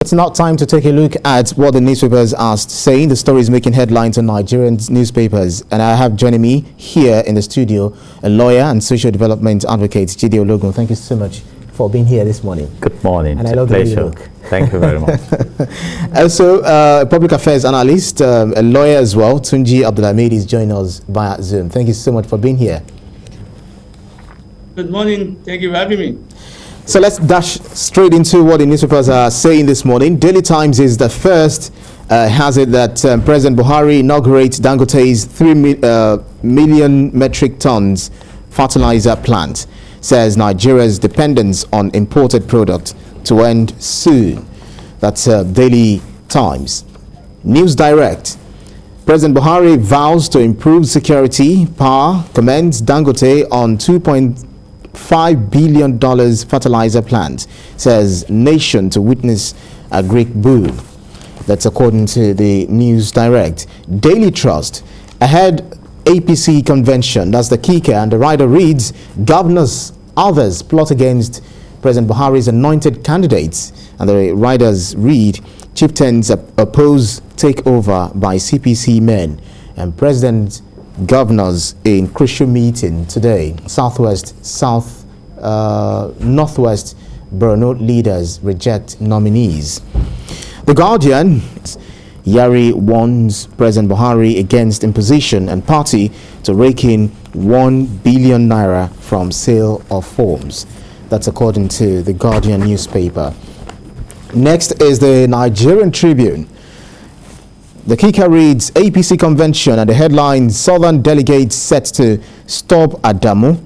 It's now time to take a look at what the newspapers are saying. The story is making headlines on Nigerian newspapers. And I have joining me here in the studio a lawyer and social development advocate, Jide Ologun. Thank you so much for being here this morning. Good morning. And it's I love a the way you pleasure. look. Thank you very much. Also, public affairs analyst, a lawyer as well, Tunji Abdulhamid is joining us via Zoom. Thank you so much for being here. Good morning. Thank you for having me. So let's dash straight into what the newspapers are saying this morning. Daily Times is the first, has it that President Buhari inaugurates Dangote's 3 million metric tons fertilizer plant. Says Nigeria's dependence on imported product to end soon. That's Daily Times. News Direct. President Buhari vows to improve security, power, commends Dangote on $2.5 billion fertilizer plant, says nation to witness a Greek boom. That's according to the News Direct. Daily Trust, ahead APC convention, that's the kicker, and the writer reads, governors, others plot against President Buhari's anointed candidates, and the writers read, chieftains oppose takeover by CPC men, and president governors in crucial meeting today. Northwest Borno leaders reject nominees. The Guardian, Yari warns President Buhari against imposition and party to rake in 1 billion naira from sale of forms. That's according to the Guardian newspaper. Next is the Nigerian Tribune. The kicker reads, APC convention, and the headline, Southern delegates set to stop Adamu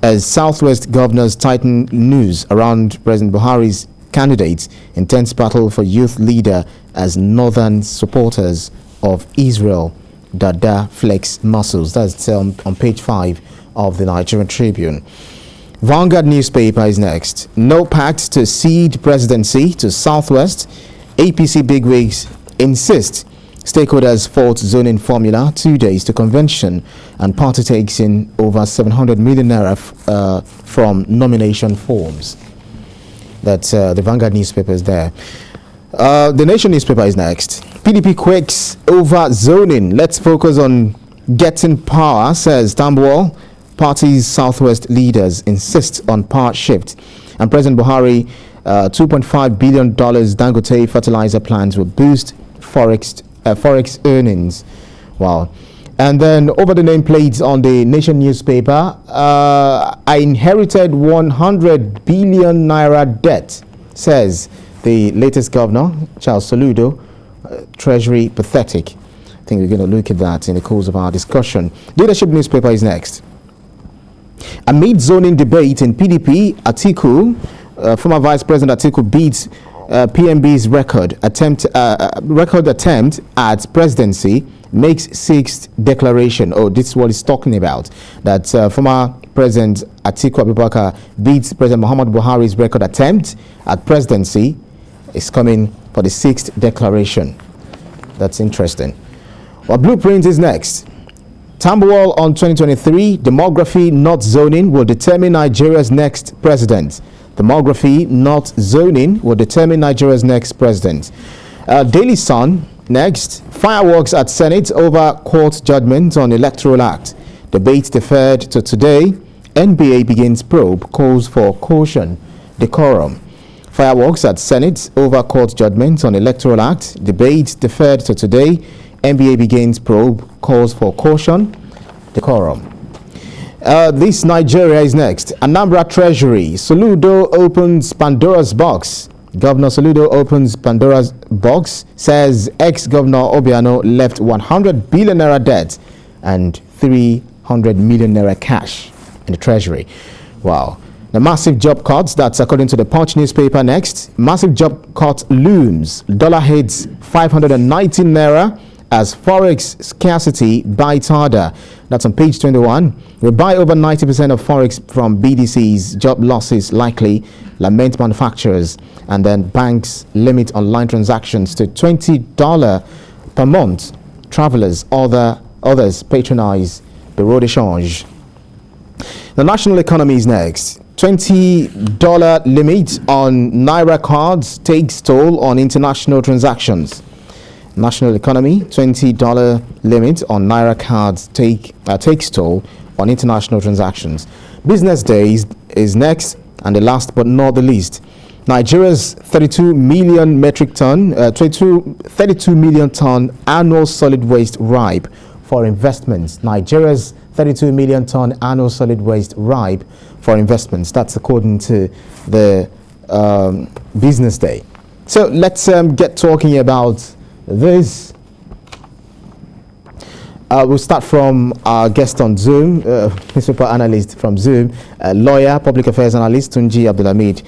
as Southwest governors tighten news around President Buhari's candidates. Intense battle for youth leader as Northern supporters of Israel Dada flex muscles. That's on page 5 of the Nigerian Tribune. Vanguard newspaper is next. No pact to cede presidency to Southwest. APC bigwigs insist stakeholders fault zoning formula. 2 days to convention, and party takes in over 700 million naira from nomination forms. That's the Vanguard newspaper is there. The Nation newspaper is next. PDP quakes over zoning. Let's focus on getting power, says Tambuwal. Party's Southwest leaders insist on power shift. And President Buhari, $2.5 billion Dangote fertilizer plans will boost forex earnings. Wow. And then over the nameplates on the Nation newspaper, I inherited 100 billion naira debt, says the latest governor, Charles Soludo. Treasury pathetic. I think we're going to look at that in the course of our discussion. Leadership newspaper is next. Amid zoning debate in PDP, Atiku, former Vice President Atiku beats PMB's record attempt at presidency, makes 6th declaration. Oh, this is what he's talking about. That former President Atiku Abubakar beats President Muhammad Buhari's record attempt at presidency. Is coming for the 6th declaration. That's interesting. Well, Blueprint is next. Tambuwal on 2023, demography, not zoning, will determine Nigeria's next president. Demography, not zoning, will determine Nigeria's next president. Daily Sun, next. Fireworks at Senate over court judgment on Electoral Act. Debate deferred to today. NBA begins probe, calls for caution, decorum. Fireworks at Senate over court judgment on Electoral Act. Debate deferred to today. NBA begins probe, calls for caution, decorum. This Nigeria is next. Anambra Treasury. Soludo opens Pandora's box. Governor Soludo opens Pandora's box, says ex-governor Obiano left 100 billion naira debt and 300 million naira cash in the treasury. Wow. The massive job cuts, that's according to the Punch newspaper next. Massive job cut looms. Dollar hits 519 naira as forex scarcity bites harder. That's on page 21. We buy over 90% of forex from BDCs. Job losses likely, lament manufacturers. And then banks limit online transactions to $20 per month. Travelers, others patronize bureau de change. The national economy is next. $20 limit on Naira cards takes toll on international transactions. National economy, $20 limit on Naira cards takes toll on international transactions. Business Day is next, and the last but not the least. Nigeria's 32 million ton annual solid waste ripe for investments. Nigeria's 32 million ton annual solid waste ripe for investments. That's according to the Business Day. So let's get talking about this. We'll start from our guest on Zoom, newspaper analyst from Zoom, lawyer, public affairs analyst, Tunji Abdulhamid.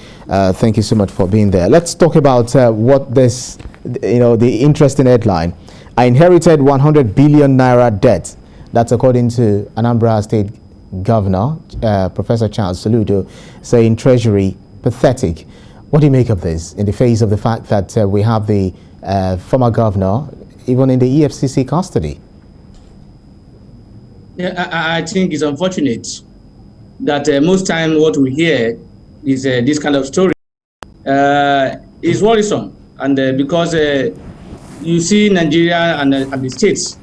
Thank you so much for being there. Let's talk about what this, the interesting headline. I inherited 100 billion naira debt. That's according to Anambra State Governor, Professor Charles Soludo, saying Treasury pathetic. What do you make of this in the face of the fact that we have the former governor even in the EFCC custody? Yeah, I think it's unfortunate that most time what we hear is this kind of story. It's worrisome, and because you see Nigeria and the states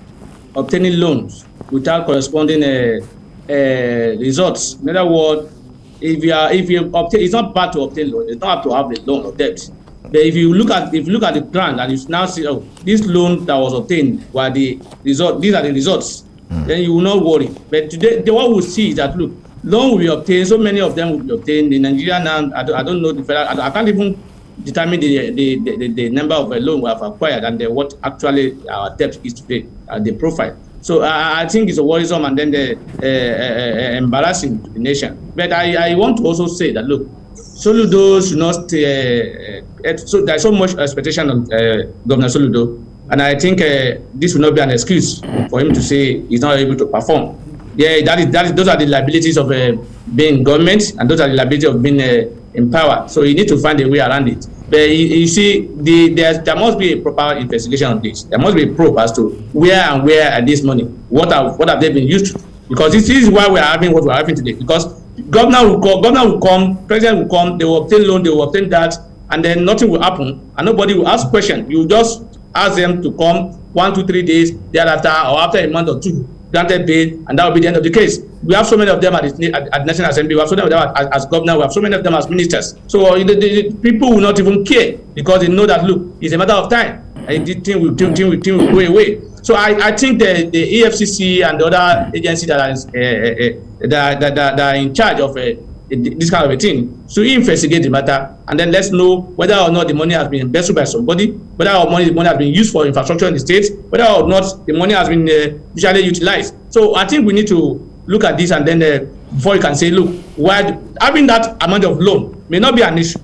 obtaining loans without corresponding results. In other words, if you obtain, it's not bad to obtain loan. It's not have to have the loan or debt. But if you look at the grant and you now see, oh, this loan that was obtained were the result. These are the results. Then you will not worry. But today, what we'll see is that, look, loan will be obtained. So many of them will be obtained in Nigeria now. I don't know the federal. I can't even determine the number of loan we have acquired and what actually our debt is today, the profile. So I think it's a worrisome and then embarrassing to the nation. But I want to also say that, look, Soludo should not. So there's so much expectation on Governor Soludo. And I think this will not be an excuse for him to say he's not able to perform. Yeah, those are the liabilities of being government, and those are the liabilities of being in power. So you need to find a way around it. But you see, there must be a proper investigation on this. There must be a probe as to where are this money? What have they been used to? Because this is why we are having what we are having today. Because governor will come, president will come, they will obtain loan, they will obtain that, and then nothing will happen, and nobody will ask question. You just ask them to come 1, 2, 3 days thereafter, or after a month or two, granted bail, and that will be the end of the case. We have so many of them at the National Assembly, we have so many of them as governor, we have so many of them as ministers. So the people will not even care because they know that, look, it's a matter of time, and the thing will go away. So I think the EFCC and the other agencies that are in charge of this kind of a thing, so investigate the matter, and then let's know whether or not the money has been embezzled by somebody, whether or not the money has been used for infrastructure in the state, whether or not the money has been visually utilized. So I think we need to look at this, and then before you can say, look, why having that amount of loan may not be an issue,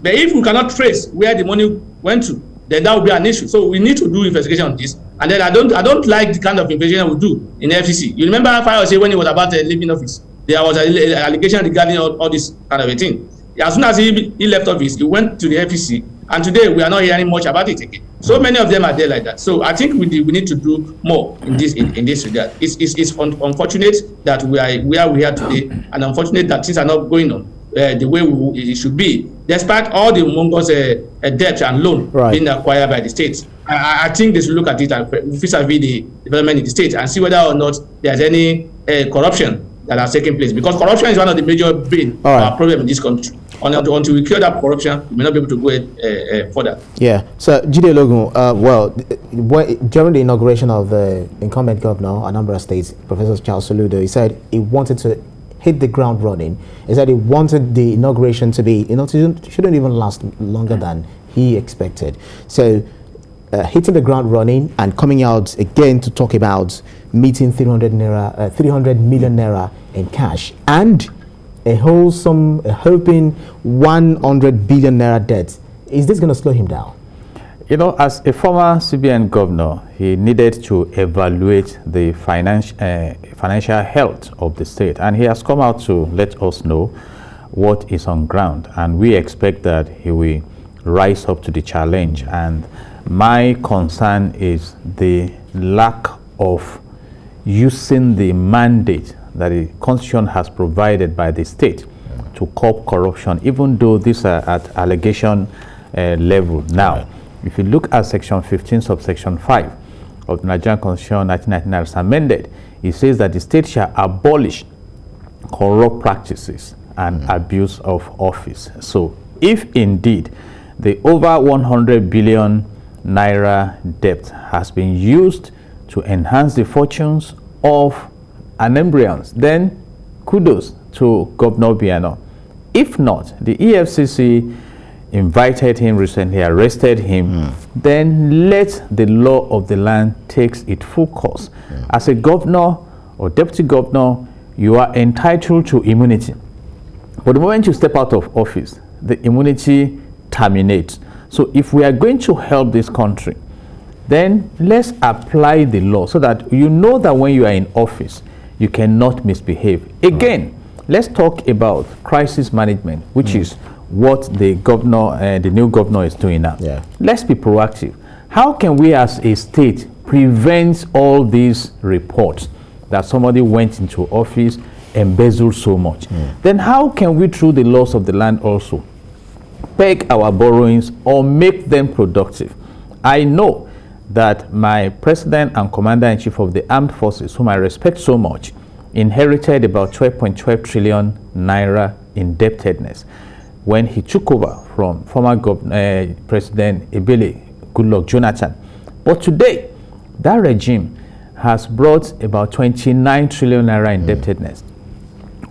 but if we cannot trace where the money went to, then that will be an issue. So we need to do investigation on this. And then I don't like the kind of investigation we do in the FCC. You remember Fayose when it was about leaving office? There was an allegation regarding all this kind of a thing. As soon as he left office, he went to the FCC, and today we are not hearing much about it again. So many of them are there like that. So I think we need to do more in this regard. It's unfortunate that we are where we are today, and unfortunate that things are not going on the way it should be, despite all the humongous debt and loan being acquired by the states. I think they should look at it vis-a-vis the development in the state and see whether or not there's any corruption that has taken place, because corruption is one of the major problems in this country. Until we cure that corruption, we may not be able to go further. Yeah. So, Jide Logun, during the inauguration of the incumbent governor, Anambra State, Professor Charles Soludo, he said he wanted to hit the ground running. He said he wanted the inauguration to be, shouldn't even last longer than he expected. So, hitting the ground running and coming out again to talk about meeting 300 million naira in cash and a hoping 100 billion naira debt. Is this going to slow him down? As a former CBN governor, he needed to evaluate the financial health of the state, and he has come out to let us know what is on ground, and we expect that he will rise up to the challenge. And my concern is the lack of using the mandate that the Constitution has provided by the state to curb corruption, even though these are at allegation level. Now, if you look at section 15, subsection 5 of the Nigerian Constitution 1999 as amended, it says that the state shall abolish corrupt practices and abuse of office. So, if indeed the over 100 billion naira debt has been used to enhance the fortunes of Anambrians, then kudos to Governor Biano. If not, the EFCC invited him recently, arrested him, then let the law of the land takes its full course. As a governor or deputy governor, you are entitled to immunity. But the moment you step out of office, the immunity terminates. So if we are going to help this country, then let's apply the law so that you know that when you are in office, you cannot misbehave. Again, let's talk about crisis management, which is what the governor, the new governor is doing now. Let's be proactive. How can we as a state prevent all these reports that somebody went into office, embezzled so much? Then how can we, through the laws of the land also, peg our borrowings or make them productive? I know that my president and commander-in-chief of the armed forces, whom I respect so much, inherited about 12.12 trillion naira indebtedness when he took over from former President Ebele Goodluck Jonathan. But today, that regime has brought about 29 trillion naira indebtedness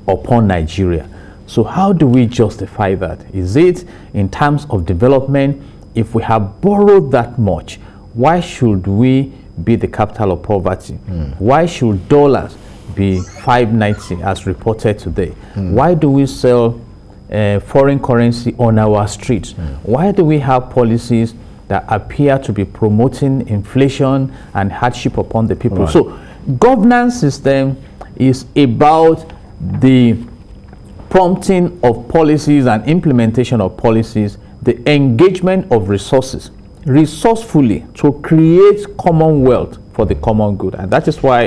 upon Nigeria. So how do we justify that? Is it in terms of development? If we have borrowed that much, why should we be the capital of poverty? Why should dollars be 590 as reported today? Why do we sell foreign currency on our streets? Why do we have policies that appear to be promoting inflation and hardship upon the people? So governance system is about the prompting of policies and implementation of policies, the engagement of resources resourcefully to create commonwealth for the common good. And that is why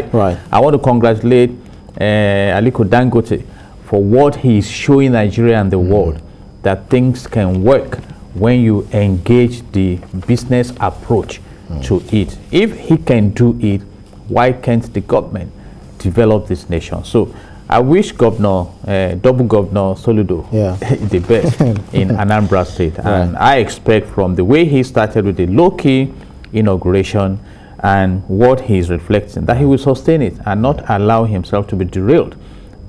I want to congratulate Aliko Dangote for what he is showing Nigeria and the world, that things can work when you engage the business approach to it. If he can do it, why can't the government develop this nation? So I wish Governor, Double Governor Soludo the best in Anambra State. And I expect from the way he started with the low-key inauguration and what he is reflecting, that he will sustain it and not allow himself to be derailed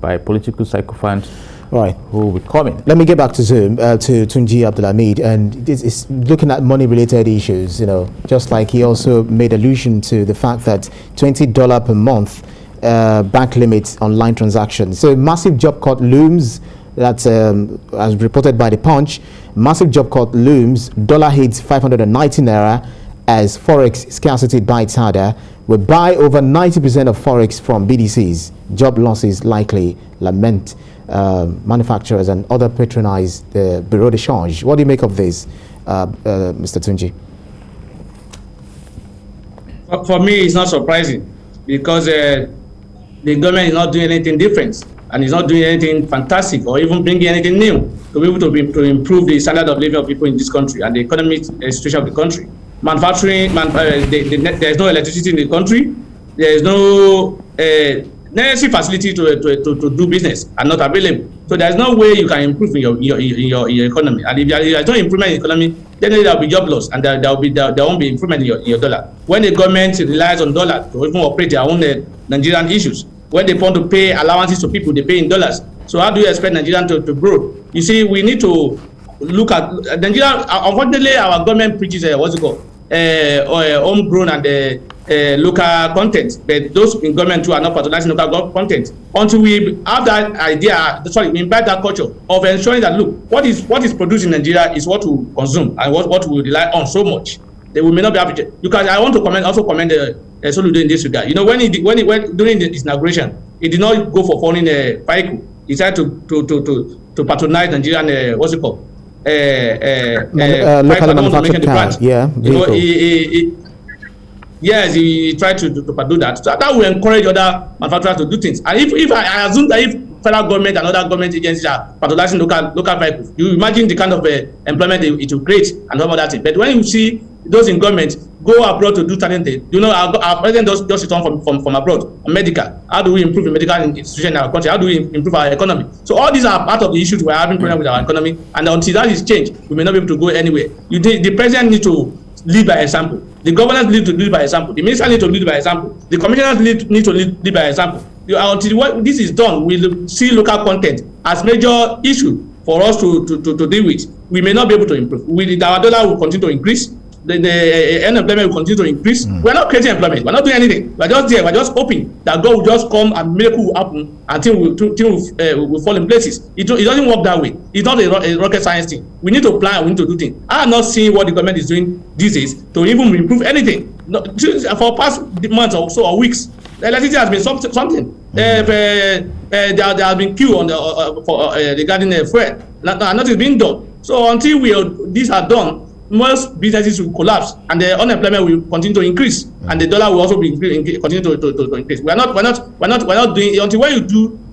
by political sycophants who will be coming. Let me get back to Zoom, to Tunji Abdulhamid, and this is looking at money-related issues, you know, just like he also made allusion to the fact that $20 per month bank limits online transactions. So massive job cut looms. That's as reported by the Punch. Massive job cut looms. Dollar hits 590 naira as forex scarcity bites harder. We buy over 90% of forex from BDCs. Job losses likely, lament manufacturers and other patronize the bureau de change. What do you make of this, Mr. Tunji? For me, it's not surprising because the government is not doing anything different and is not doing anything fantastic or even bringing anything new to be able to improve the standard of living of people in this country and the economic situation of the country. Manufacturing, there is no electricity in the country. There is no necessary facility to do business are not available. So there is no way you can improve in your economy. And if there is no improvement in the economy, then there will be job loss and there won't be improvement in your dollar. When the government relies on dollar to even operate their own Nigerian issues, when they want to pay allowances to people, they pay in dollars. So how do you expect Nigerian to grow? You see, we need to look at Nigeria. Unfortunately, our government preaches homegrown and local content, but those in government too are not patronizing local content. Until we have that idea, we invite that culture of ensuring that look, what is produced in Nigeria is what we consume and what we rely on so much. They will may not be happy. Because I want to commend Soludo in this regard. You know, when during the inauguration, he did not go for foreign vehicle. He tried to patronize Nigerian local manufactured cars. You know, he tried to do that. So that will encourage other manufacturers to do things. And if I assume that if federal government and other government agencies are patronizing local vehicles. You imagine the kind of employment it will create and all that. But when you see those in government go abroad to do certain things, our president just returned from abroad on medical. How do we improve the medical institution in our country? How do we improve our economy? So all these are part of the issues we're having problem with our economy, and until that is changed, we may not be able to go anywhere. The president needs to lead by example. The governors need to lead by example. The ministers need to lead by example. The commissioners need to lead by example. Until this is done, we'll see local content as major issue for us to deal with. We may not be able to improve. Our dollar will continue to increase. The unemployment will continue to increase. We're not creating employment. We're not doing anything. We're just there. We're just hoping that God will just come and miracle will happen and things will fall in places. It doesn't work that way. It's not a rocket science thing. We need to plan. We need to do things. I am not seeing what the government is doing these days to even improve anything. For past months or so or weeks, the electricity has been something. There has been queue on regarding fuel. Nothing is being done. So until these are done, most businesses will collapse and the unemployment will continue to increase, and the dollar will also continue to increase. We're not doing until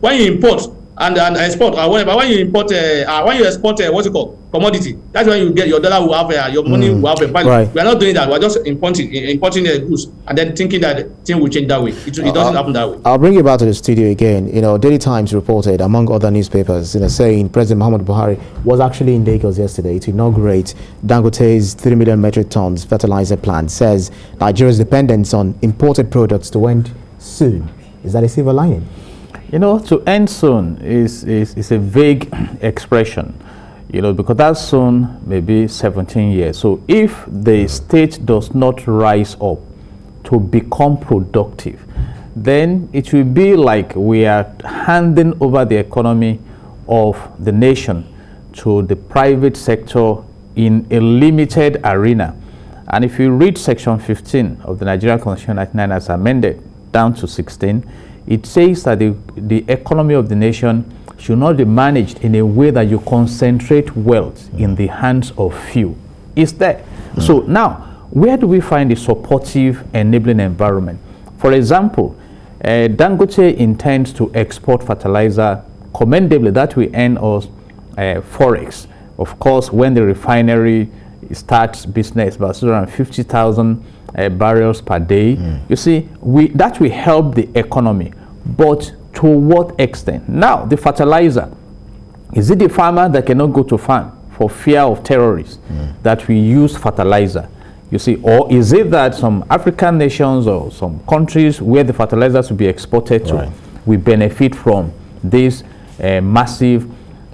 when you import and export or whatever. When you import what's it called, commodity, that's when you get your dollar will have your money will have a value. Right. We're not doing that. We're just importing goods and then thinking that thing will change that way. It doesn't happen that way. I'll bring you back to the studio again. Daily Times reported, among other newspapers, saying President Muhammadu Buhari was actually in Lagos yesterday to inaugurate Dangote's 3 million metric tons fertilizer plant. Says Nigeria's dependence on imported products to end soon. Is that a silver lining? To end soon is a vague expression, because that soon may be 17 years. So if the state does not rise up to become productive, then it will be like we are handing over the economy of the nation to the private sector in a limited arena. And if you read Section 15 of the Nigerian Constitution 99 as amended down to 16, it says that the economy of the nation should not be managed in a way that you concentrate wealth in the hands of few. It's there. So now, where do we find a supportive, enabling environment? For example, Dangote intends to export fertilizer commendably. That will earn us forex. Of course, when the refinery starts business, about 250,000 barrels per day. You see, that will help the economy, but to what extent? Now, the fertilizer, is it the farmer that cannot go to farm for fear of terrorists that we use fertilizer? You see, or is it that some African nations or some countries where the fertilizers will be exported to, we benefit from this massive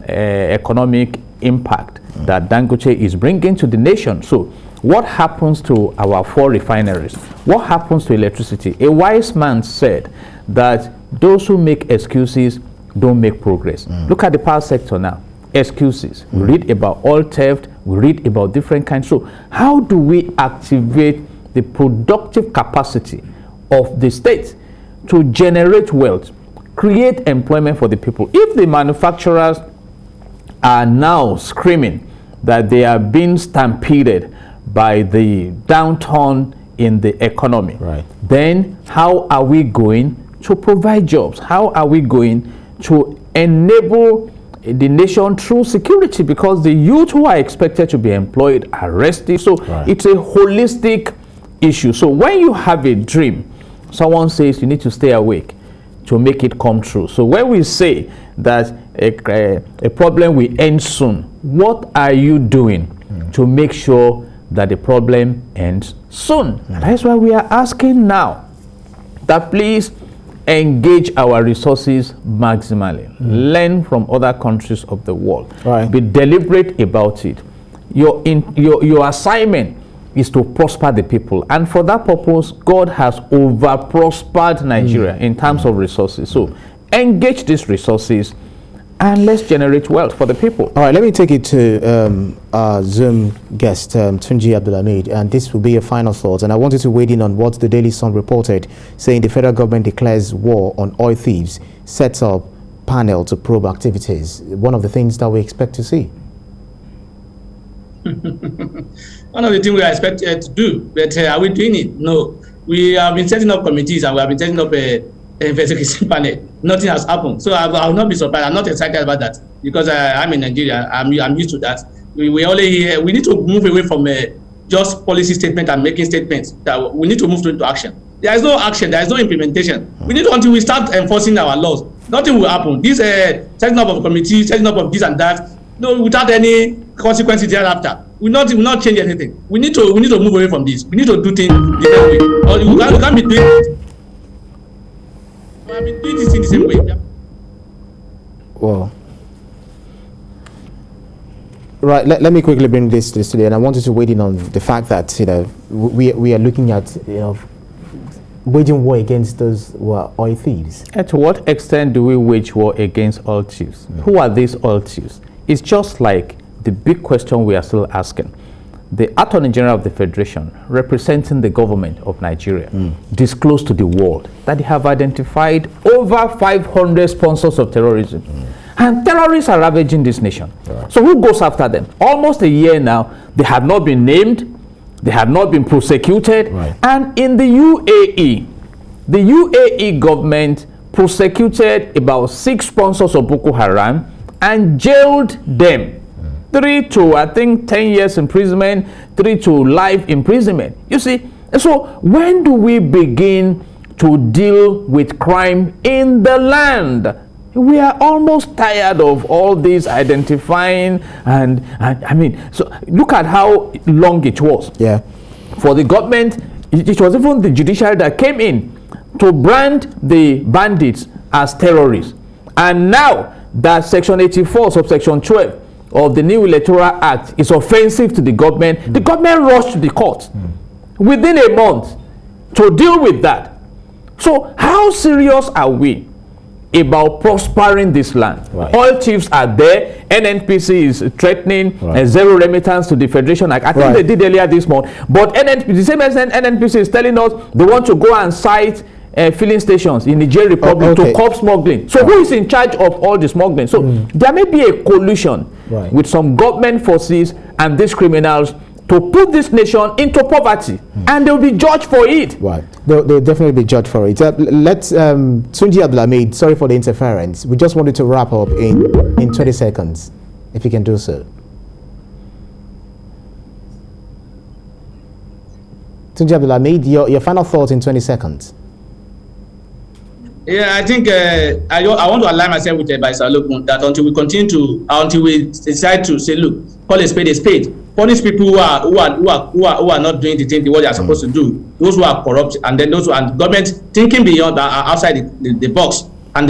economic impact that Dangote is bringing to the nation? So what happens to our 4 refineries? What happens to electricity? A wise man said that those who make excuses don't make progress. Look at the power sector now. Excuses. We read about oil theft. We read about different kinds. So how do we activate the productive capacity of the state to generate wealth, create employment for the people? If the manufacturers are now screaming that they are being stampeded by the downturn in the economy, then how are we going to provide jobs? How are we going to enable the nation through security? Because the youth who are expected to be employed are resting. So it's a holistic issue. So when you have a dream, someone says you need to stay awake to make it come true. So when we say that a problem will end soon, what are you doing to make sure that the problem ends soon? And that's why we are asking now that please engage our resources maximally. Learn from other countries of the world. Be deliberate about it. Your assignment is to prosper the people, and for that purpose God has over prospered Nigeria in terms of resources. So engage these resources and let's generate wealth for the people. All right, let me take it to our Zoom guest, Tunji Abdulhamid, and this will be your final thoughts. And I wanted to weigh in on what the Daily Sun reported, saying the federal government declares war on oil thieves, sets up panel to probe activities. One of the things that we expect to see. One of the things we are expected to do, but are we doing it? No. We have been setting up committees and we have been setting up investigation panel. Nothing has happened. So I will not be surprised. I'm not excited about that because I'm in Nigeria. I'm used to that. We need to move away from just policy statement and making statements. That we need to move into action. There is no action. There is no implementation. We need to, until we start enforcing our laws. Nothing will happen. This setting up of committees, setting up of this and that, no, without any consequences thereafter. We will not change anything. We need to move away from this. We need to do things different way. Or we can't be doing it. We have been doing this in the same way. Well, right. Let me quickly bring this today, and I wanted to weigh in on the fact that we are looking at waging war against those who are oil thieves. And to what extent do we wage war against oil thieves? Who are these oil thieves? It's just like the big question we are still asking. The Attorney General of the Federation, representing the government of Nigeria, disclosed to the world that they have identified over 500 sponsors of terrorism. And terrorists are ravaging this nation. Right. So who goes after them? Almost a year now, they have not been named, they have not been prosecuted. Right. And in the UAE government prosecuted about 6 sponsors of Boko Haram and jailed them. 3 to, I think, 10 years imprisonment, 3 to life imprisonment. You see, so when do we begin to deal with crime in the land? We are almost tired of all this identifying and I mean, so look at how long it was. Yeah. For the government, it was even the judiciary that came in to brand the bandits as terrorists. And now that Section 84, subsection 12 of the new Electoral Act is offensive to the government, the government rushed to the court within a month to deal with that. So how serious are we about prospering this land? Right. Oil chiefs are there. NNPC is threatening zero remittance to the Federation. I think they did earlier this month. But the same as NNPC is telling us they want to go and cite filling stations in Niger Republic to curb smuggling. So who is in charge of all the smuggling? So there may be a collusion with some government forces and these criminals to put this nation into poverty, and they'll be judged for it. Right, they'll definitely be judged for it. Let's Tunji Abdulhamid, sorry for the interference. We just wanted to wrap up in 20 seconds, if you can do so. Tunji Abdulhamid, your final thoughts in 20 seconds. Yeah, I think I want to align myself with Adviser Lokun that until we decide to say, look, call a spade. Punish people who are not doing the thing what they are supposed to do. Those who are corrupt, and then those who are government thinking beyond outside the box, and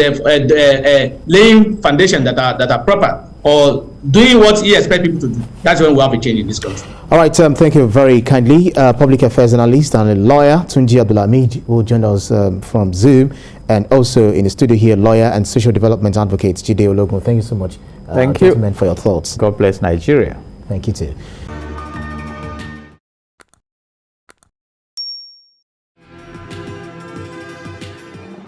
laying foundation that are proper, or doing what he expects people to do. That's when we have a change in this country. All right, thank you very kindly. Public affairs analyst and a lawyer, Tunji Abdulhamid, who joined us from Zoom, and also in the studio here, lawyer and social development advocate, Jide Ologun. Thank you so much. Thank you for your thoughts. God bless Nigeria. Thank you too.